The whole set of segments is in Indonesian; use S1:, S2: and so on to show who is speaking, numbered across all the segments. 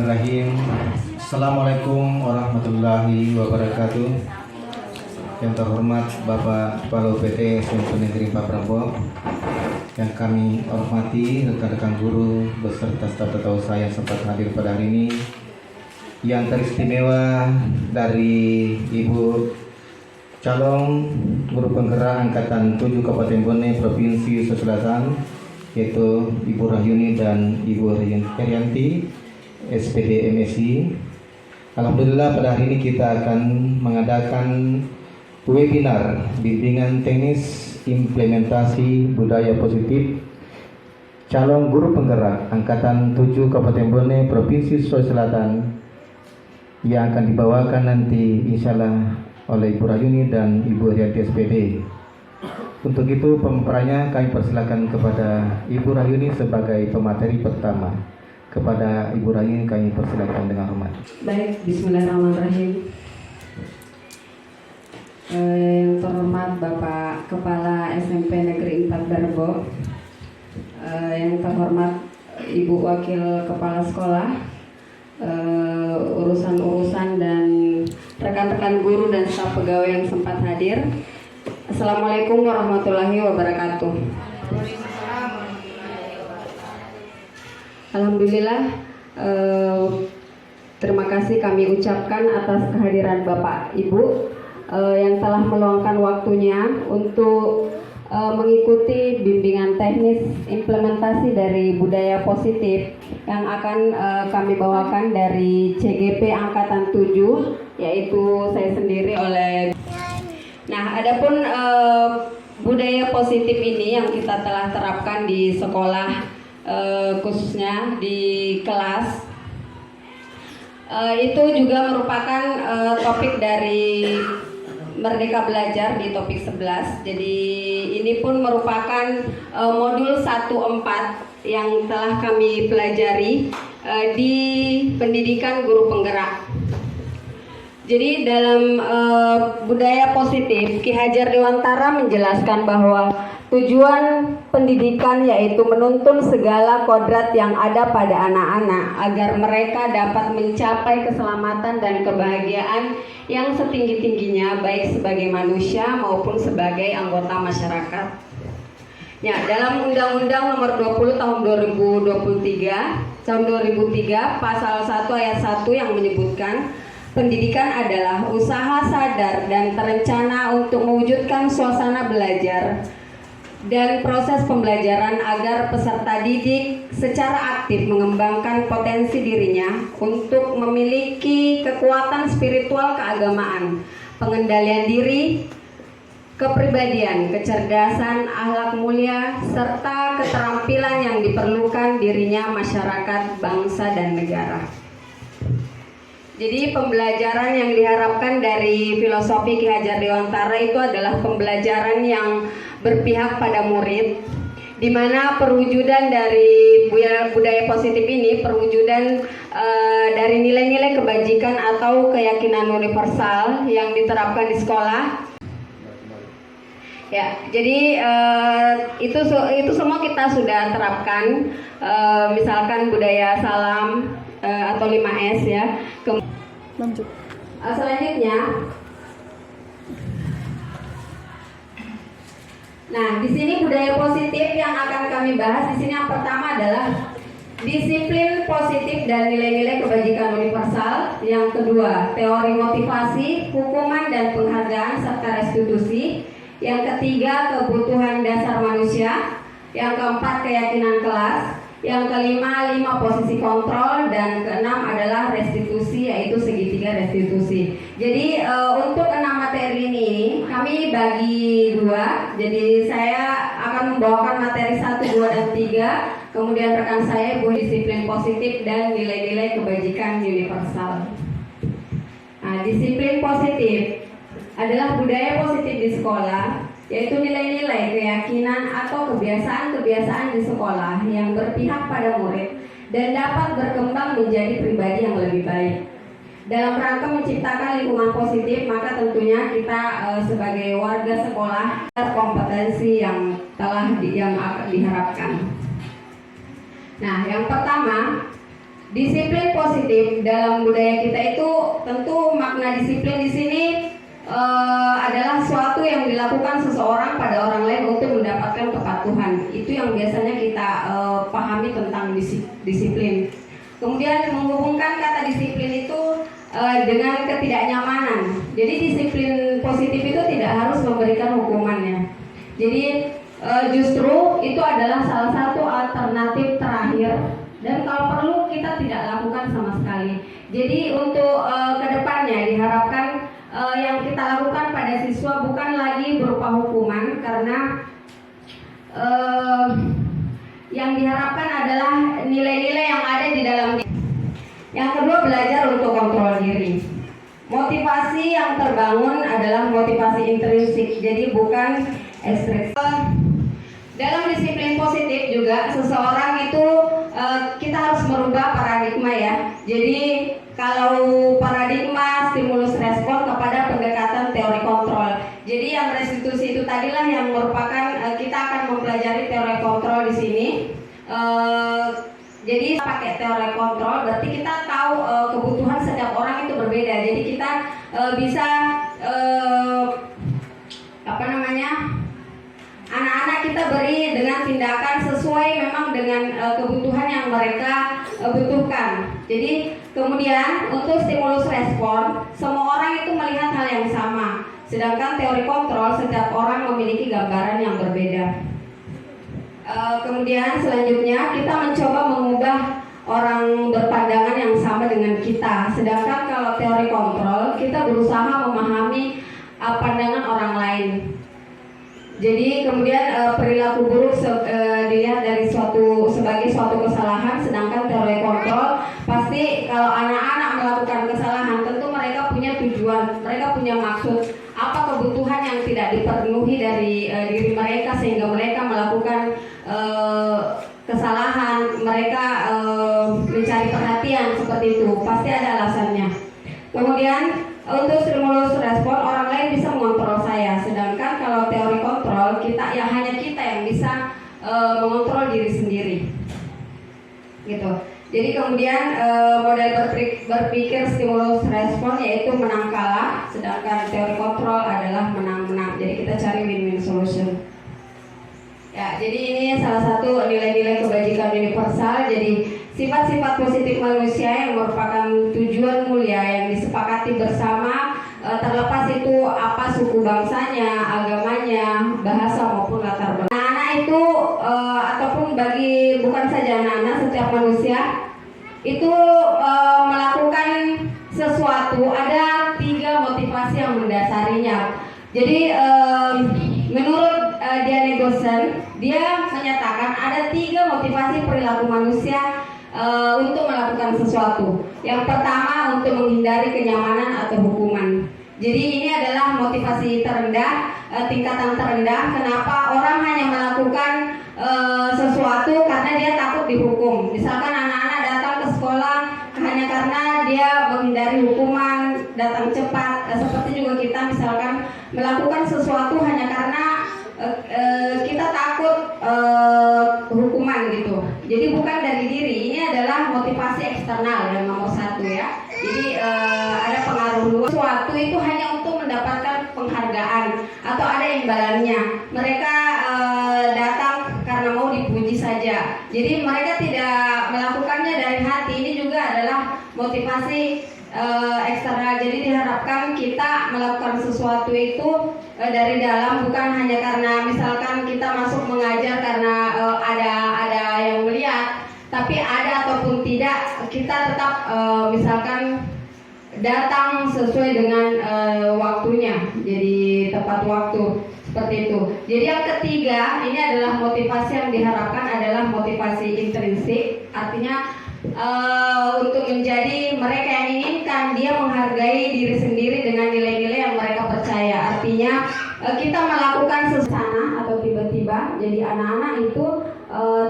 S1: Bismillahirrahmanirrahim. Assalamualaikum warahmatullahi wabarakatuh. Yang terhormat Bapak Kepala UPT SMP Negeri Paprabo, yang kami hormati rekan-rekan guru beserta staf tata yang sempat hadir pada hari ini, yang teristimewa dari Ibu calon guru penggerak angkatan 7 Kabupaten Bone Provinsi Sulawesi Selatan, yaitu Ibu Rahyuni dan Ibu Herianti SPD MSI. Alhamdulillah pada hari ini kita akan mengadakan webinar bimbingan teknis implementasi budaya positif calon guru penggerak angkatan 7 Kabupaten Bone Provinsi Sulawesi Selatan, yang akan dibawakan nanti insyaallah oleh Ibu Rahyuni dan Ibu Herianti SPD. Untuk itu pemaparannya kami persilakan kepada Ibu Rahyuni sebagai pemateri pertama. Kepada Ibu Rahyuni kami persilakan dengan hormat.
S2: Baik, Bismillahirrahmanirrahim. Yang terhormat Bapak Kepala SMP Negeri 4 Barbo, yang terhormat Ibu Wakil Kepala Sekolah, urusan-urusan dan rekan-rekan guru dan staf pegawai yang sempat hadir. Assalamualaikum warahmatullahi wabarakatuh. Alhamdulillah, terima kasih kami ucapkan atas kehadiran Bapak Ibu yang telah meluangkan waktunya untuk mengikuti bimbingan teknis implementasi dari budaya positif yang akan kami bawakan dari CGP Angkatan 7, yaitu saya sendiri oleh. Nah, adapun budaya positif ini yang kita telah terapkan di sekolah, khususnya di kelas, itu juga merupakan topik dari Merdeka Belajar di topik 11. Jadi ini pun merupakan modul 1-4 yang telah kami pelajari di pendidikan guru penggerak. Jadi dalam budaya positif, Ki Hajar Dewantara menjelaskan bahwa tujuan pendidikan yaitu menuntun segala kodrat yang ada pada anak-anak agar mereka dapat mencapai keselamatan dan kebahagiaan yang setinggi-tingginya, baik sebagai manusia maupun sebagai anggota masyarakat. Ya, dalam Undang-Undang Nomor 20 Tahun 2003 Pasal 1 Ayat 1 yang menyebutkan pendidikan adalah usaha sadar dan terencana untuk mewujudkan suasana belajar dan proses pembelajaran agar peserta didik secara aktif mengembangkan potensi dirinya untuk memiliki kekuatan spiritual keagamaan, pengendalian diri, kepribadian, kecerdasan, akhlak mulia, serta keterampilan yang diperlukan dirinya masyarakat, bangsa, dan negara. Jadi pembelajaran yang diharapkan dari filosofi Ki Hajar Dewantara itu adalah pembelajaran yang berpihak pada murid, di mana perwujudan dari budaya positif ini perwujudan dari nilai-nilai kebajikan atau keyakinan universal yang diterapkan di sekolah. Ya, jadi itu semua kita sudah terapkan, misalkan budaya salam atau 5S ya.
S3: Lanjut.
S2: Selanjutnya, nah di sini budaya positif yang akan kami bahas di sini yang pertama adalah disiplin positif dan nilai-nilai kebajikan universal. Yang kedua, teori motivasi, hukuman dan penghargaan serta restitusi. Yang ketiga, kebutuhan dasar manusia. Yang keempat, keyakinan kelas. Yang kelima, 5 posisi kontrol. Dan keenam adalah restitusi, yaitu segitiga restitusi. Jadi untuk 6 materi ini kami bagi 2. Jadi saya akan membawakan materi 1, 2, dan 3. Kemudian rekan saya disiplin positif dan nilai-nilai kebajikan universal. Nah, disiplin positif adalah budaya positif di sekolah, yaitu nilai-nilai, keyakinan atau kebiasaan-kebiasaan di sekolah yang berpihak pada murid dan dapat berkembang menjadi pribadi yang lebih baik. Dalam rangka menciptakan lingkungan positif, maka tentunya kita sebagai warga sekolah kompetensi yang telah yang diharapkan. Nah, yang pertama, Disiplin positif dalam budaya kita itu tentu makna disiplin di sini adalah suatu yang dilakukan seseorang pada orang lain untuk mendapatkan kepatuhan. Itu yang biasanya kita pahami tentang disiplin. Kemudian menghubungkan kata disiplin itu dengan ketidaknyamanan. Jadi disiplin positif itu tidak harus memberikan hukumannya. Jadi justru itu adalah salah satu alternatif terakhir. Dan kalau perlu kita tidak lakukan sama sekali. Jadi untuk kedepannya diharapkan yang kita lakukan pada siswa bukan lagi berupa hukuman, karena yang diharapkan adalah nilai-nilai yang ada di dalam diri. Yang kedua, belajar untuk kontrol diri. Motivasi yang terbangun adalah motivasi intrinsik, jadi bukan ekstrinsi. Dalam disiplin positif juga seseorang itu kita harus merubah paradigma ya. Jadi kalau paradigma stimulus respon kepada pendekatan teori kontrol. Jadi yang restitusi itu tadilah yang merupakan kita akan mempelajari teori kontrol di sini. Jadi pakai teori kontrol berarti kita tahu kebutuhan setiap orang itu berbeda. Jadi kita bisa anak-anak kita beri dengan tindakan sesuai memang dengan kebutuhan yang mereka butuhkan. Jadi kemudian untuk stimulus respon, semua orang itu melihat hal yang sama. Sedangkan teori kontrol, setiap orang memiliki gambaran yang berbeda. Kemudian selanjutnya kita mencoba mengubah orang berpandangan yang sama dengan kita. Sedangkan kalau teori kontrol, kita berusaha memahami pandangan orang lain. Jadi kemudian perilaku buruk dilihat dari sebagai suatu kesalahan, sedangkan teori kontrol pasti kalau anak-anak melakukan kesalahan tentu mereka punya tujuan, mereka punya maksud, apa kebutuhan yang tidak dipenuhi dari diri mereka sehingga mereka melakukan kesalahan, mereka mencari perhatian seperti itu, pasti ada alasannya. Kemudian untuk stimulus respon orang lain bisa mengontrol saya, sedangkan kalau teori kontrol hanya kita yang bisa mengontrol diri sendiri, gitu. Jadi kemudian model berpikir stimulus respon yaitu menang kalah, sedangkan teori kontrol adalah menang-menang. Jadi kita cari win-win solution. Ya, jadi ini salah satu nilai-nilai kebajikan universal. Jadi sifat-sifat positif manusia yang merupakan tujuan mulia yang disepakati bersama, terlepas itu apa suku bangsanya, agamanya, bahasa maupun latar belakang. Anak-anak itu ataupun bagi bukan saja anak-anak, setiap manusia itu melakukan sesuatu ada 3 motivasi yang mendasarinya. Jadi menurut Diane Gossen, dia menyatakan ada 3 motivasi perilaku manusia untuk melakukan sesuatu. Yang pertama, untuk menghindari kenyamanan atau hukuman. Jadi ini adalah motivasi terendah, tingkatan terendah. Kenapa orang hanya melakukan sesuatu karena dia takut dihukum. Misalkan anak-anak datang ke sekolah hanya karena dia menghindari hukuman, datang cepat. Seperti juga kita misalkan melakukan sesuatu hanya karena kita takut hukuman gitu. Jadi bukan dari diri. Ini adalah motivasi eksternal yang nomor 1 ya. Jadi ada pengaruh luar. Sesuatu itu hanya untuk mendapatkan penghargaan atau ada imbalannya. Mereka datang karena mau dipuji saja. Jadi mereka tidak melakukannya dari hati. Ini juga adalah motivasi eksternal. Jadi diharapkan kita melakukan sesuatu itu dari dalam, bukan hanya karena misalkan kita masuk mengajar karena ada yang melihat, tapi ada ataupun tidak kita tetap misalkan datang sesuai dengan waktunya, jadi tepat waktu seperti itu. Jadi yang ketiga ini adalah motivasi yang diharapkan adalah motivasi intrinsik, artinya untuk menjadi mereka yang inginkan, dia menghargai diri sendiri dengan nilai-nilai yang mereka percaya. Artinya kita melakukan sesana atau tiba-tiba, jadi anak-anak itu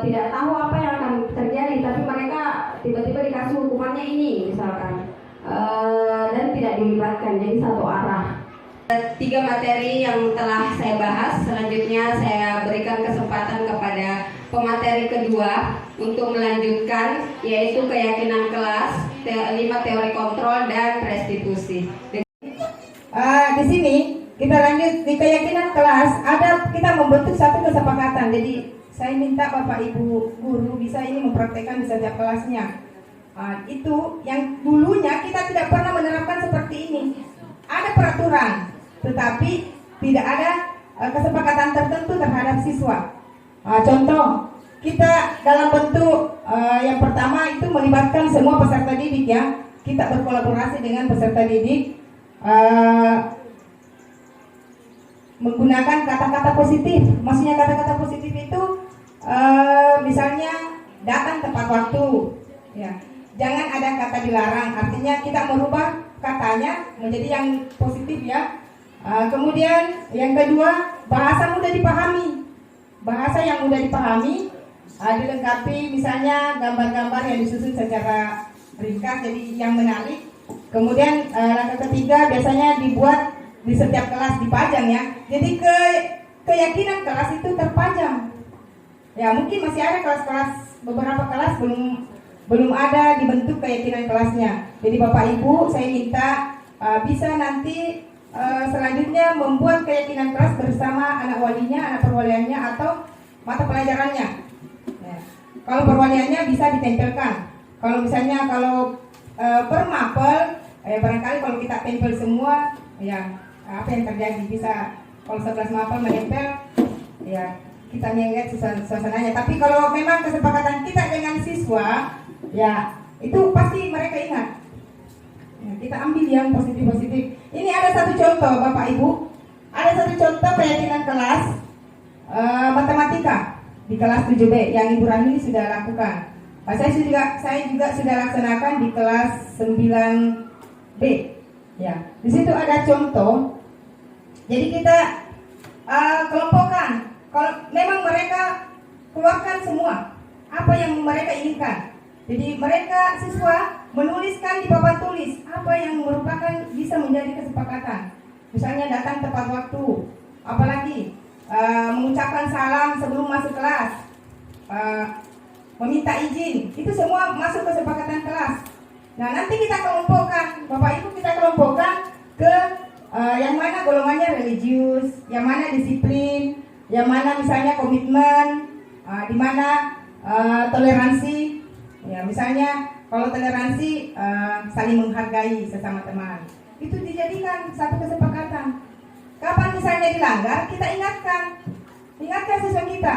S2: tidak tahu apa yang akan terjadi, tapi mereka tiba-tiba dikasih hukumannya ini misalkan, dan tidak dilibatkan, jadi satu arah. 3 materi yang telah saya bahas, selanjutnya saya berikan kesempatan kepada pemateri kedua. untuk melanjutkan, yaitu keyakinan kelas, 5 teori kontrol dan restitusi.
S3: Di sini kita lanjut di keyakinan kelas. Kita membentuk satu kesepakatan. Jadi saya minta Bapak Ibu guru bisa ini mempraktekkan di setiap kelasnya. Itu yang dulunya kita tidak pernah menerapkan seperti ini. Ada peraturan, tetapi tidak ada kesepakatan tertentu terhadap siswa. Contoh, kita dalam bentuk yang pertama itu melibatkan semua peserta didik ya. Kita berkolaborasi dengan peserta didik, menggunakan kata-kata positif. Maksudnya kata-kata positif itu misalnya datang tepat waktu ya. Jangan ada kata dilarang, artinya kita merubah katanya menjadi yang positif ya. Kemudian yang kedua, bahasa mudah dipahami. Bahasa yang mudah dipahami dilengkapi misalnya gambar-gambar yang disusun secara ringkas jadi yang menarik. Kemudian langkah ketiga biasanya dibuat di setiap kelas dipajang ya. Jadi keyakinan kelas itu terpajang. Ya mungkin masih ada kelas-kelas, beberapa kelas belum ada dibentuk keyakinan kelasnya. Jadi Bapak Ibu saya minta bisa nanti selanjutnya membuat keyakinan kelas bersama anak walinya, anak perwaliannya atau mata pelajarannya. Ya. Kalau perwaliannya bisa ditempelkan. Kalau misalnya per mapel, barangkali kalau kita tempel semua, ya apa yang terjadi bisa kalau 11 mapel menempel, ya kita melihat suasananya. Tapi kalau memang kesepakatan kita dengan siswa, ya itu pasti mereka ingat. Ya, kita ambil yang positif-positif. Ini ada satu contoh Bapak Ibu. Ada satu contoh keyakinan kelas matematika di kelas 7B yang Ibu Rahmi sudah lakukan. Saya juga sudah laksanakan di kelas 9B. Ya, di situ ada contoh. Jadi kita kelompokkan. Kalau memang mereka keluarkan semua apa yang mereka inginkan. Jadi mereka siswa menuliskan di papan tulis apa yang merupakan bisa menjadi kesepakatan. Misalnya datang tepat waktu, apalagi mengucapkan salam sebelum masuk kelas, meminta izin, itu semua masuk kesepakatan kelas. Nah nanti kita kelompokkan, Bapak Ibu kita kelompokkan ke yang mana golongannya religius, yang mana disiplin, yang mana misalnya komitmen, di mana toleransi. Ya, misalnya kalau toleransi saling menghargai sesama teman. Itu dijadikan satu kesepakatan. Kapan misalnya dilanggar, kita ingatkan. Ingatkan siswa kita.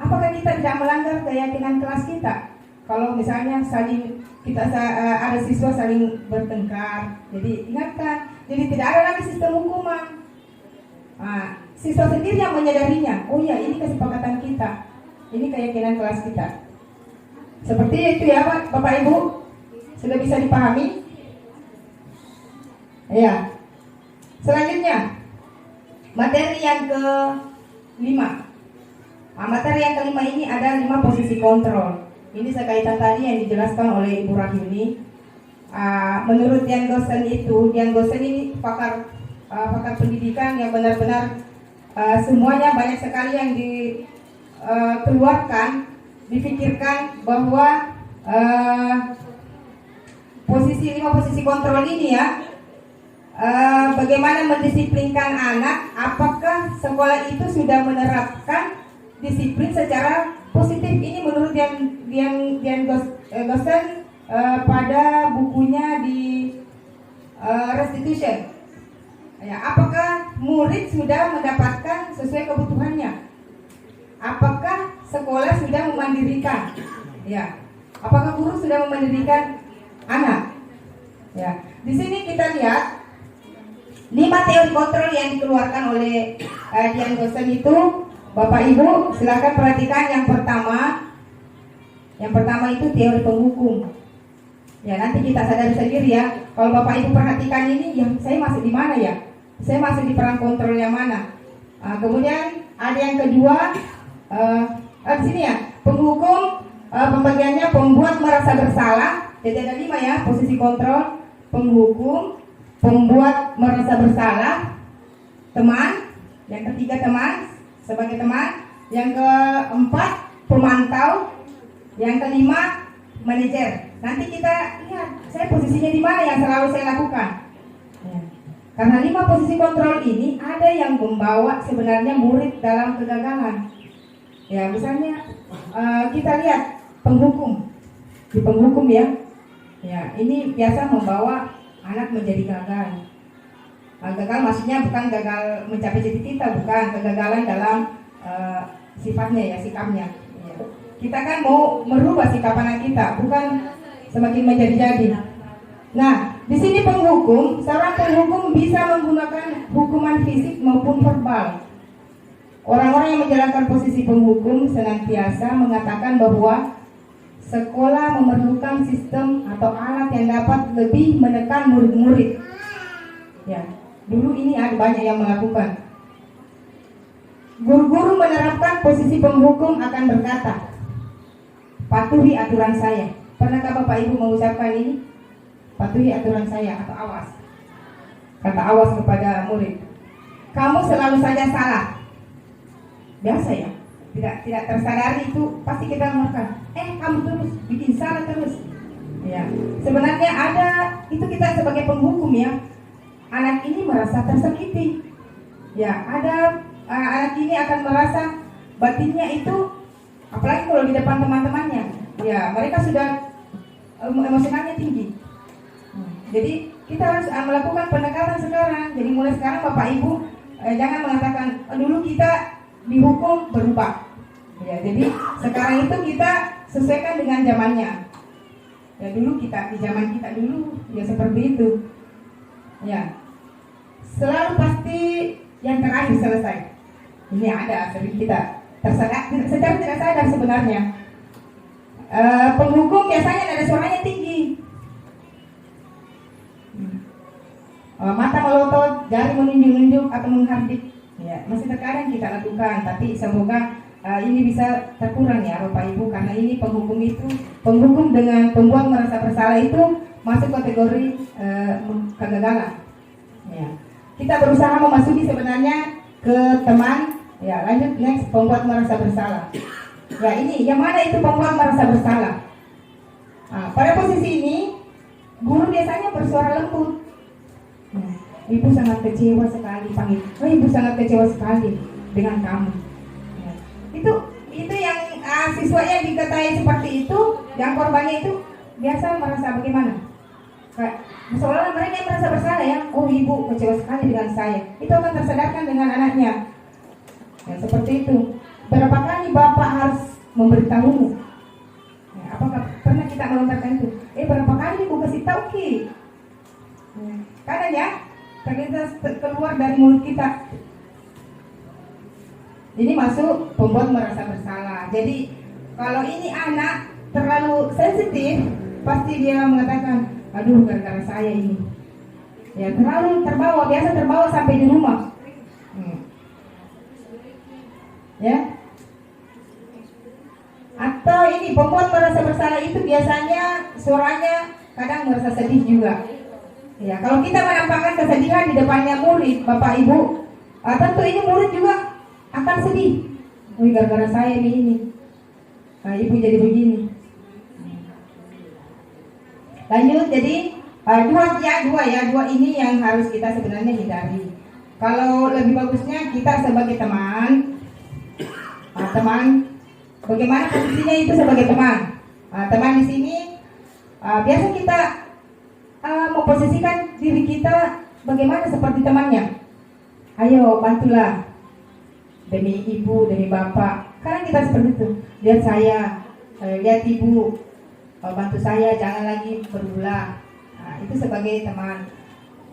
S3: Apakah kita tidak melanggar keyakinan kelas kita? Kalau misalnya ada siswa saling bertengkar, jadi ingatkan. Jadi tidak ada lagi sistem hukuman. Siswa sendiri yang menyadarinya. Oh ya, ini kesepakatan kita. Ini keyakinan kelas kita. Seperti itu ya Bapak Ibu. Sudah bisa dipahami? Ya. Selanjutnya materi yang ke-5. Materi yang ke-5 ini ada 5 posisi kontrol. Ini sekaitan tadi yang dijelaskan oleh Ibu Rahimi. Menurut Dian Gosen ini pakar pendidikan yang benar-benar semuanya banyak sekali yang dikeluarkan, dipikirkan bahwa 5 posisi kontrol ini ya, bagaimana mendisiplinkan anak. Apakah sekolah itu sudah menerapkan disiplin secara positif? Ini menurut Dian Gosen pada bukunya di Restitution. Ya, apakah murid sudah mendapatkan sesuai kebutuhannya? Apakah sekolah sudah memandirikan? Ya, apakah guru sudah memandirikan anak? Ya, di sini kita lihat 5 teori kontrol yang dikeluarkan oleh Dian Gosen itu. Bapak Ibu silakan perhatikan yang pertama. Yang pertama itu teori penghukum. Ya, nanti kita sadari sendiri ya. Kalau Bapak Ibu perhatikan ini, yang saya masih di mana ya? Saya masih di peran kontrol yang mana? Kemudian ada yang kedua, di sini ya, penghukum, pembagiannya pembuat merasa bersalah. Jadi ada 5 ya, posisi kontrol, penghukum, pembuat merasa bersalah, teman, yang ketiga teman, sebagai teman, yang keempat pemantau, Yang kelima, manajer. Nanti kita lihat saya posisinya di mana yang selalu saya lakukan. Ya. Karena 5 posisi kontrol ini ada yang membawa sebenarnya murid dalam kegagalan. Ya, misalnya kita lihat penghukum. Di penghukum ya. Ya, ini biasa membawa anak menjadi gagal. Gagal maksudnya bukan gagal mencapai cita-cita, bukan kegagalan dalam sifatnya ya, sikapnya. Ya. Kita kan mau merubah sikap anak kita, bukan semakin menjadi-jadi. Nah, di sini penghukum, seorang penghukum bisa menggunakan hukuman fisik maupun verbal. Orang-orang yang menjalankan posisi penghukum senantiasa mengatakan bahwa sekolah memerlukan sistem atau alat yang dapat lebih menekan murid-murid. Ya, dulu ini ada banyak yang melakukan. Guru-guru menerapkan posisi penghukum akan berkata, patuhi aturan saya. Pernahkah Bapak Ibu mengucapkan ini? Patuhi aturan saya atau awas. Kata awas kepada murid. Kamu selalu saja salah. Biasa ya. Tidak tersadari itu pasti kita melakukan. Kamu terus bikin salah terus. Ya. Sebenarnya ada itu kita sebagai penghukum ya. Anak ini merasa tersakiti. Ya, ada anak ini akan merasa batinnya itu, apalagi kalau di depan teman-temannya. Ya, mereka sudah emosionalnya tinggi. Jadi kita harus melakukan pendekatan sekarang. Jadi mulai sekarang Bapak Ibu jangan mengatakan dulu kita dihukum berubah. Ya, jadi sekarang itu kita sesuaikan dengan zamannya. Ya dulu kita di zaman kita dulu ya seperti itu. Ya, selalu pasti yang terakhir selesai. Ini ada sering kita tersadar, secara tidak sadar sebenarnya. Penghukum biasanya ada suaranya tinggi. Mata melotot, jari menunjuk-nunjuk atau menghardik. Ya, masih terkadang kita lakukan, tapi semoga ini bisa terkurang ya Bapak Ibu, karena ini penghukum dengan pembuat merasa bersalah itu masuk kategori kegagalan. Ya. Kita berusaha memasuki sebenarnya ke teman. Ya, lanjut next, pembuat merasa bersalah. Ya, ini yang mana itu pembuat merasa bersalah? Pada posisi ini guru biasanya bersuara lembut. Ibu sangat kecewa sekali, panggil. Ibu sangat kecewa sekali dengan kamu. Ya. Itu yang siswa yang dikatai seperti itu, yang korbannya itu biasa merasa bagaimana? Seolah-olah mereka yang merasa bersalah ya. Oh, ibu kecewa sekali dengan saya. Itu akan tersadarkan dengan anaknya. Ya, seperti itu. Berapa kali Bapak harus memberitahumu? Ya, apakah pernah kita melontarkan itu? Berapa kali aku kasih tahu Ki? Kadang ya, terlintas keluar dari mulut kita. Ini masuk pembuat merasa bersalah. Jadi kalau ini anak terlalu sensitif, pasti dia mengatakan, aduh gara-gara saya ini. Ya terlalu terbawa, biasa terbawa sampai di rumah. Ya. Atau ini pembuat merasa bersalah itu biasanya suaranya kadang merasa sedih juga. Ya, kalau kita menampakkan kesedihan di depannya murid, Bapak Ibu, tentu ini murid juga akan sedih. Gara-gara saya ini. Ibu jadi begini. Lanjut, jadi dua ini yang harus kita sebenarnya hindari. Kalau lebih bagusnya kita sebagai teman, bagaimana posisinya itu sebagai teman? Teman di sini biasa kita memposisikan diri kita bagaimana seperti temannya. Ayo bantulah demi ibu, demi bapak. Karena kita seperti itu. Lihat saya, lihat ibu, bantu saya, jangan lagi berulah. Itu sebagai teman.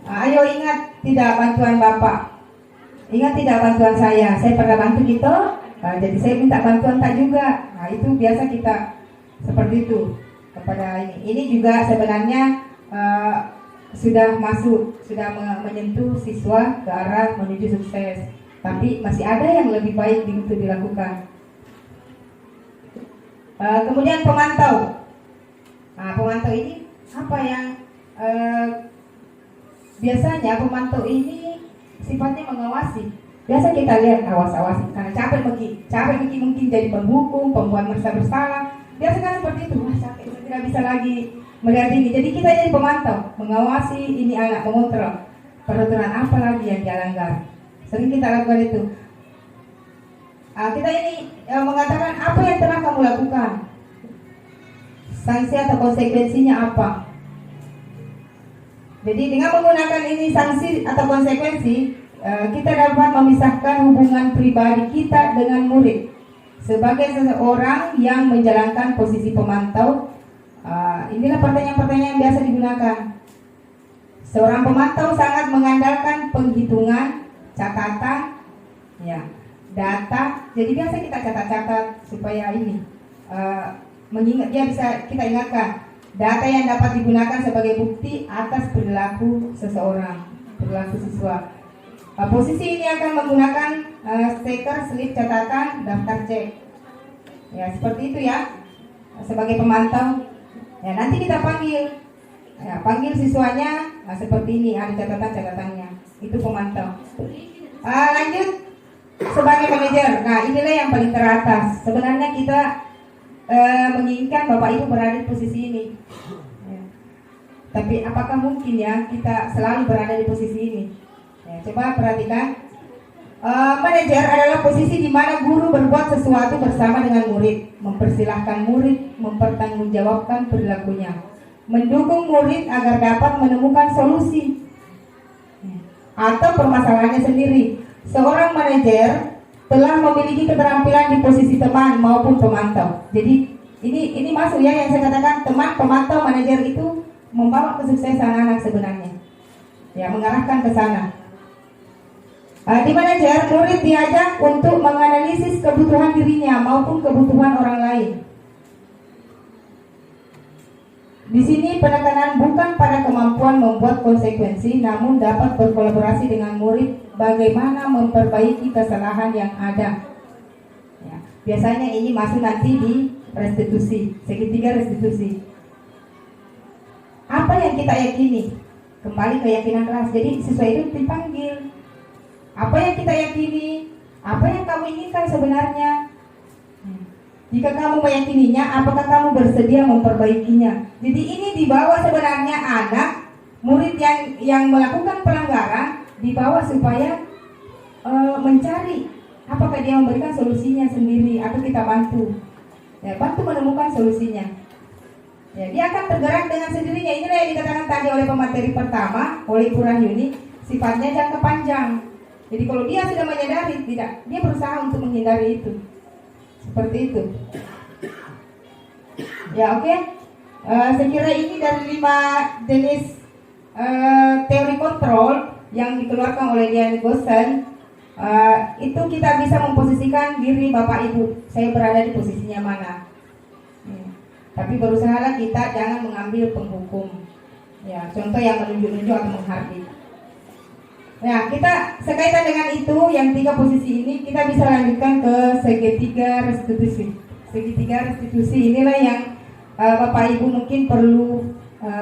S3: Ayo ingat tidak bantuan bapak, ingat tidak bantuan saya pernah bantu gitu. Jadi saya minta bantuan tak juga. Itu biasa kita seperti itu kepada ini. Ini juga sebenarnya sudah menyentuh siswa ke arah menuju sukses, tapi masih ada yang lebih baik untuk dilakukan. Kemudian pemantau. Pemantau ini apa yang biasanya pemantau ini sifatnya mengawasi. Biasa kita lihat awas-awas karena capek mungkin jadi penghukum, pembuat merasa bersalah. biasa kan seperti itu, wah capek, saya tidak bisa lagi melihat ini. Jadi kita jadi pemantau, mengawasi ini anak, mengontrol peraturan apa lagi yang dia langgar. Sering kita lakukan itu. Kita ini mengatakan apa yang telah kamu lakukan, sanksi atau konsekuensinya apa. Jadi dengan menggunakan ini sanksi atau konsekuensi, kita dapat memisahkan hubungan pribadi kita dengan murid. Sebagai seseorang yang menjalankan posisi pemantau, inilah pertanyaan-pertanyaan yang biasa digunakan. Seorang pemantau sangat mengandalkan penghitungan, catatan, ya, data. Jadi biasa kita catat-catat supaya ini mengingat, dia bisa kita ingatkan data yang dapat digunakan sebagai bukti atas perilaku seseorang, perilaku siswa. Posisi ini akan menggunakan stiker, slip catatan, daftar cek. Ya, seperti itu ya. Sebagai pemantau. Ya, nanti kita panggil. Ya, panggil siswanya seperti ini, ada catatan-catatannya. Itu pemantau. Lanjut sebagai manajer. Nah, inilah yang paling teratas. Sebenarnya kita menginginkan Bapak Ibu berada di posisi ini. Ya. Tapi apakah mungkin ya kita selalu berada di posisi ini? Ya, coba perhatikan. Manajer adalah posisi di mana guru berbuat sesuatu bersama dengan murid, mempersilahkan murid mempertanggungjawabkan perilakunya, mendukung murid agar dapat menemukan solusi atau permasalahannya sendiri. Seorang manajer telah memiliki keterampilan di posisi teman maupun pemantau. Jadi ini masuk ya yang saya katakan, teman, pemantau, manajer itu membawa kesuksesan anak sebenarnya. Ya, mengarahkan ke sana. Di manajer, murid diajak untuk menganalisis kebutuhan dirinya maupun kebutuhan orang lain. Di sini penekanan bukan pada kemampuan membuat konsekuensi, namun dapat berkolaborasi dengan murid bagaimana memperbaiki kesalahan yang ada. Ya, biasanya ini masuk nanti di restitusi, segitiga restitusi. Apa yang kita yakini? Kembali keyakinan kelas. Jadi siswa itu dipanggil. Apa yang kita yakini? Apa yang kamu inginkan sebenarnya? Jika kamu meyakininya, apakah kamu bersedia memperbaikinya? Jadi ini dibawa sebenarnya anak, murid yang melakukan pelanggaran, dibawa supaya mencari apakah dia memberikan solusinya sendiri atau kita bantu. Ya, bantu menemukan solusinya. Ya, dia akan tergerak dengan sendirinya. Inilah yang dikatakan tadi oleh pemateri pertama, oleh Ibu Rahyuni, sifatnya jangka panjang. Jadi kalau dia sudah menyadari, tidak, dia berusaha untuk menghindari itu. Seperti itu. Ya, oke. Saya kira ini dari 5 jenis teori kontrol yang dikeluarkan oleh Dian Gosen. Itu kita bisa memposisikan diri Bapak Ibu. Saya berada di posisinya mana. Tapi berusahalah kita jangan mengambil penghukum. Ya, contoh yang menunjuk-nunjuk atau menghardik. Nah, kita sekaitan dengan itu, yang 3 posisi ini kita bisa lanjutkan ke segitiga restitusi. Segitiga restitusi inilah yang Bapak Ibu mungkin perlu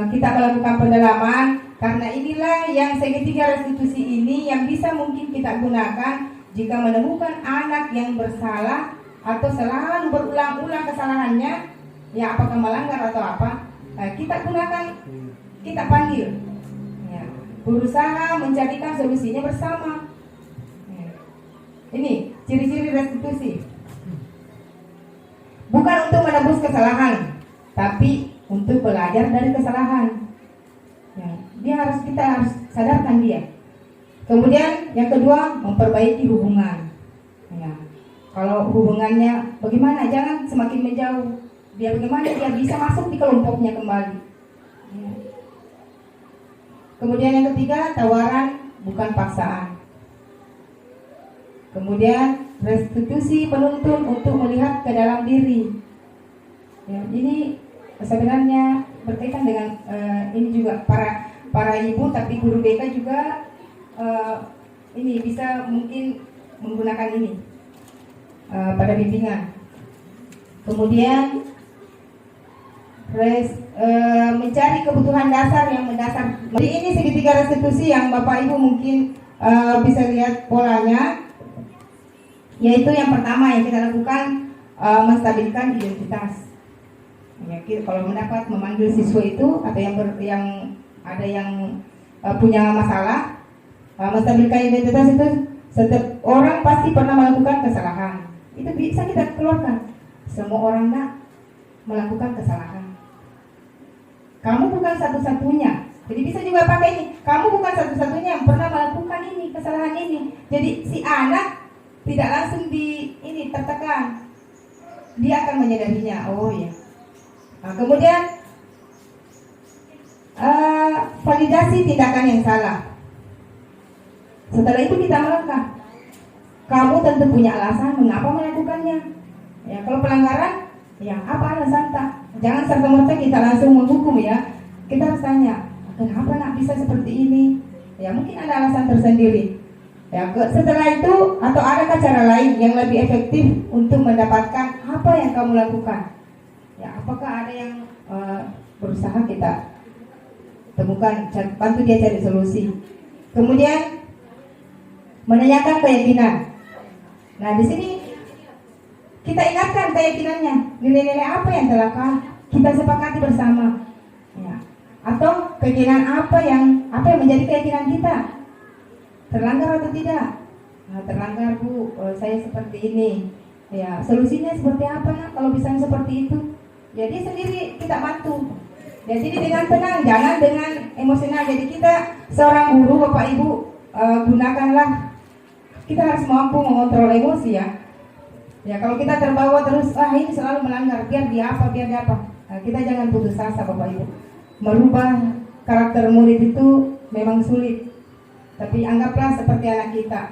S3: kita melakukan pendalaman, karena inilah yang segitiga restitusi ini yang bisa mungkin kita gunakan jika menemukan anak yang bersalah atau selalu berulang-ulang kesalahannya, ya apakah melanggar atau apa, kita gunakan, kita panggil. Berusaha mencarikan solusinya bersama. Ini ciri-ciri restitusi. Bukan untuk menebus kesalahan, tapi untuk belajar dari kesalahan. Ya, kita harus sadarkan dia. Kemudian yang kedua, memperbaiki hubungan. Ya, kalau hubungannya bagaimana, jangan semakin menjauh. Bagaimana dia bisa masuk di kelompoknya kembali. Ya. Kemudian yang ketiga, tawaran bukan paksaan. Kemudian restitusi menuntun untuk melihat ke dalam diri. Ya, ini sebenarnya berkaitan dengan ini juga para ibu, tapi guru BK juga ini bisa mungkin menggunakan ini pada bimbingan. Kemudian mencari kebutuhan dasar yang mendasar. Jadi ini segitiga restitusi yang Bapak Ibu mungkin bisa lihat polanya, yaitu yang pertama yang kita lakukan, menstabilkan identitas. Ya, kalau mendapat memanggil siswa itu atau yang ada yang punya masalah menstabilkan identitas itu, setiap orang pasti pernah melakukan kesalahan. Itu bisa kita keluarkan. Semua orang nak melakukan kesalahan. Kamu bukan satu-satunya. Jadi bisa juga pakai ini. Kamu bukan satu-satunya yang pernah melakukan ini, kesalahan ini. Jadi si anak tidak langsung tertekan. Dia akan menyadarinya. Oh ya. Nah, kemudian validasi tindakan yang salah. Setelah itu kita melangkah. Kamu tentu punya alasan mengapa melakukannya. Ya, kalau pelanggaran, ya apa alasan tak? Jangan serta-merta kita langsung menghukum ya. Kita harus tanya, kenapa nak bisa seperti ini? Ya mungkin ada alasan tersendiri. Ya, setelah itu atau adakah cara lain yang lebih efektif untuk mendapatkan apa yang kamu lakukan? Ya, apakah ada yang berusaha kita temukan, bantu dia cari solusi. Kemudian menanyakan keyakinan. Nah, di sini kita ingatkan keyakinannya, nilai-nilai apa yang telah kita sepakati bersama. Ya. Atau keyakinan apa yang menjadi keyakinan kita? Terlanggar atau tidak? Nah, terlanggar Bu, saya seperti ini. Ya, solusinya seperti apa nak kalau bisa seperti itu? Jadi sendiri kita bantu. Ya, jadi dengan tenang, jangan dengan emosional. Jadi kita seorang guru, Bapak Ibu, gunakanlah. Kita harus mampu mengontrol emosi ya. Ya, kalau kita terbawa terus, ini selalu melanggar, biar dia apa. Nah, kita jangan putus asa Bapak Ibu. Merubah karakter murid itu memang sulit. Tapi anggaplah seperti anak kita.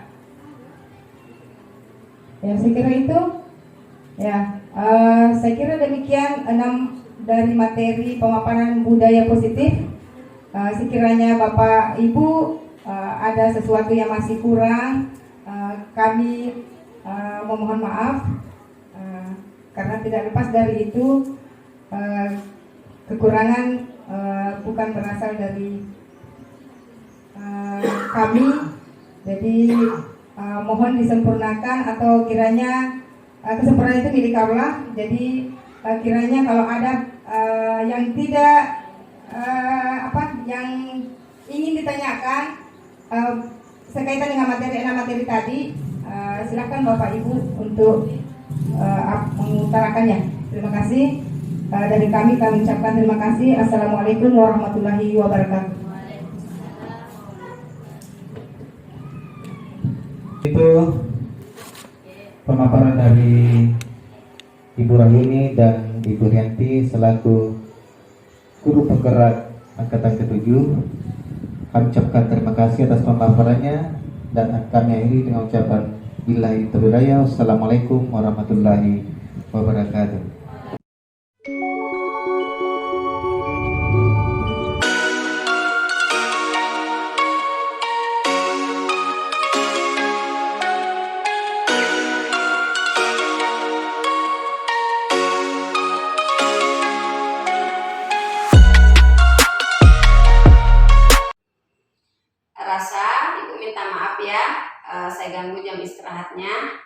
S3: Ya, saya kira itu. Ya, saya kira demikian 6 dari materi pemaparan budaya positif. Sekiranya Bapak Ibu ada sesuatu yang masih kurang, kami memohon maaf karena tidak lepas dari itu. Kekurangan bukan berasal dari kami, jadi mohon disempurnakan atau kiranya kesempurnaan itu milik Allah. Jadi kiranya kalau ada yang tidak yang ingin ditanyakan sekaitan dengan materi tadi, silakan Bapak Ibu untuk mengutarakannya. Terima kasih. Dari kami ucapkan terima kasih. Assalamualaikum warahmatullahi wabarakatuh.
S1: Itu pemaparan dari Ibu Rahini dan Ibu Rianti selaku guru penggerak angkatan ke-7. Kami ucapkan terima kasih atas pemaparannya dan kami akhiri dengan ucapan billahi taufiq wal hidayah. Wassalamualaikum warahmatullahi wabarakatuh.
S2: Rasa Ibu minta maaf ya, saya ganggu jam istirahatnya.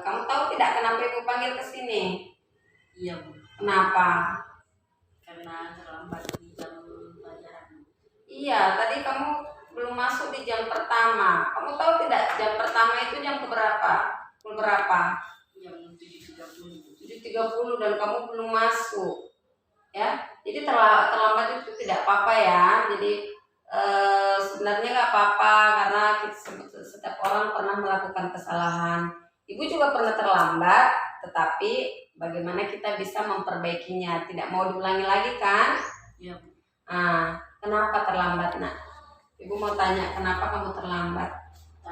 S2: Kamu tahu tidak kenapa Ibu panggil ke sini?
S4: Iya Bu,
S2: Kenapa?
S4: karena terlambat di jam pelajaran.
S2: Iya, tadi kamu belum masuk di jam pertama. Kamu tahu tidak jam pertama itu jam keberapa? Pukul berapa?
S4: Jam 7.30.
S2: 7.30 dan kamu belum masuk. Ya, jadi terlambat itu tidak apa-apa ya. Jadi sebenarnya nggak apa-apa karena setiap orang pernah melakukan kesalahan. Ibu juga pernah terlambat, tetapi bagaimana kita bisa memperbaikinya? Tidak mau diulangi lagi kan?
S4: Iya Bu,
S2: Kenapa terlambat nak? Ibu mau tanya kenapa kamu terlambat?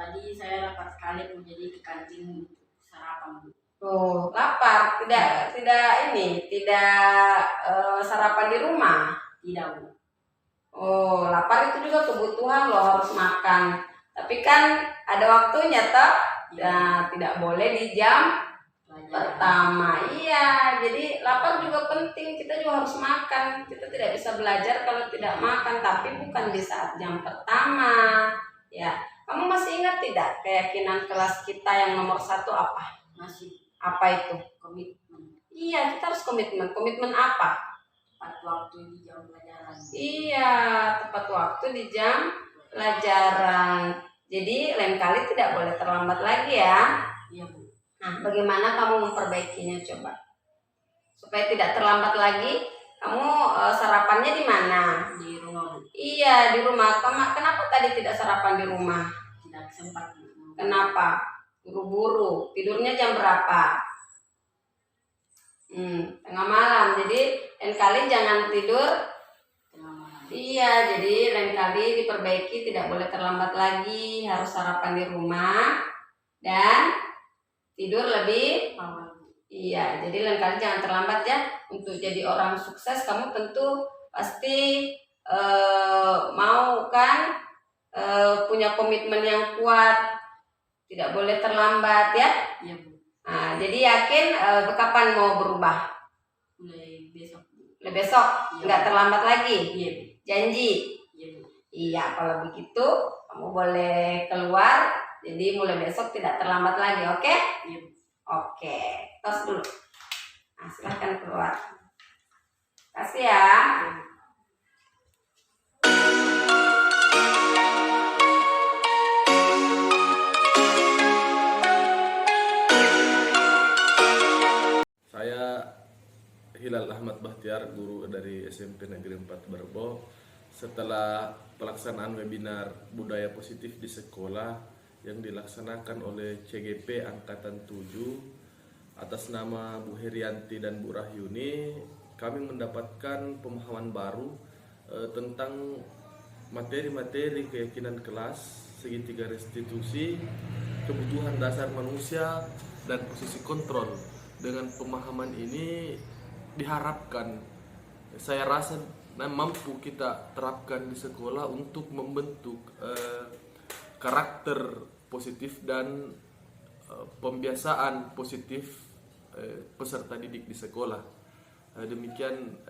S4: tadi saya rapat sekali Bu, jadi ke kantin sarapan Bu.
S2: Oh, lapar? Tidak sarapan di rumah?
S4: Tidak Bu.
S2: Oh, lapar itu juga kebutuhan loh, harus makan. Tapi kan ada waktunya toh. Ya, tidak boleh di jam
S4: Pelajaran.
S2: pertama. Iya, jadi lapar juga penting. Kita juga harus makan. Kita tidak bisa belajar kalau tidak makan. Tapi bukan di saat jam pertama. Ya, kamu masih ingat tidak keyakinan kelas kita yang nomor 1 apa?
S4: Masih
S2: Apa itu?
S4: komitmen.
S2: Iya, kita harus komitmen. Komitmen apa?
S4: Tepat waktu di jam pelajaran.
S2: Iya, tepat waktu di jam pelajaran. Jadi lain kali tidak boleh terlambat lagi ya.
S4: Iya Bu.
S2: Nah, bagaimana kamu memperbaikinya coba? Supaya tidak terlambat lagi, kamu sarapannya di mana?
S4: Di rumah Bu.
S2: Iya, di rumah. Kenapa tadi tidak sarapan di rumah?
S4: Tidak sempat Bu.
S2: Kenapa? Buru-buru. Tidurnya jam berapa? Tengah malam. Jadi lain kali jangan tidur.
S4: Tengah malam.
S2: Iya, jadi lain kali diperbaiki, tidak boleh terlambat lagi, harus sarapan di rumah dan tidur lebih.
S4: Awal Bu.
S2: Iya, jadi lain kali jangan terlambat ya. Untuk jadi orang sukses kamu tentu pasti mau kan punya komitmen yang kuat, tidak boleh terlambat ya.
S4: Iya Bu.
S2: Nah, jadi yakin kapan mau berubah?
S4: Mulai besok Bu.
S2: Besok,
S4: Iya.
S2: nggak terlambat lagi.
S4: Iya Bu.
S2: Janji.
S4: Iya Bu.
S2: Iya, kalau begitu kamu boleh keluar. Jadi mulai besok tidak terlambat lagi, oke?
S4: Iya Bu.
S2: Oke, tos dulu. Nah, silahkan keluar. Kasih ya.
S5: Saya Hilal Ahmad Bahtiar, guru dari SMP Negeri 4 Barbo. Setelah pelaksanaan webinar budaya positif di sekolah yang dilaksanakan oleh CGP Angkatan 7 atas nama Bu Herianti dan Bu Rahyuni, kami mendapatkan pemahaman baru tentang materi-materi keyakinan kelas, segitiga restitusi, kebutuhan dasar manusia, dan posisi kontrol. Dengan pemahaman ini diharapkan, saya rasa mampu kita terapkan di sekolah untuk membentuk karakter positif dan pembiasaan positif peserta didik di sekolah. Demikian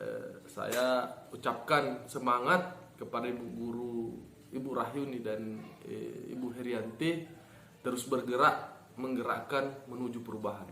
S5: saya ucapkan semangat kepada Ibu Guru Ibu Rahyuni dan Ibu Herianti terus bergerak menggerakkan menuju perubahan.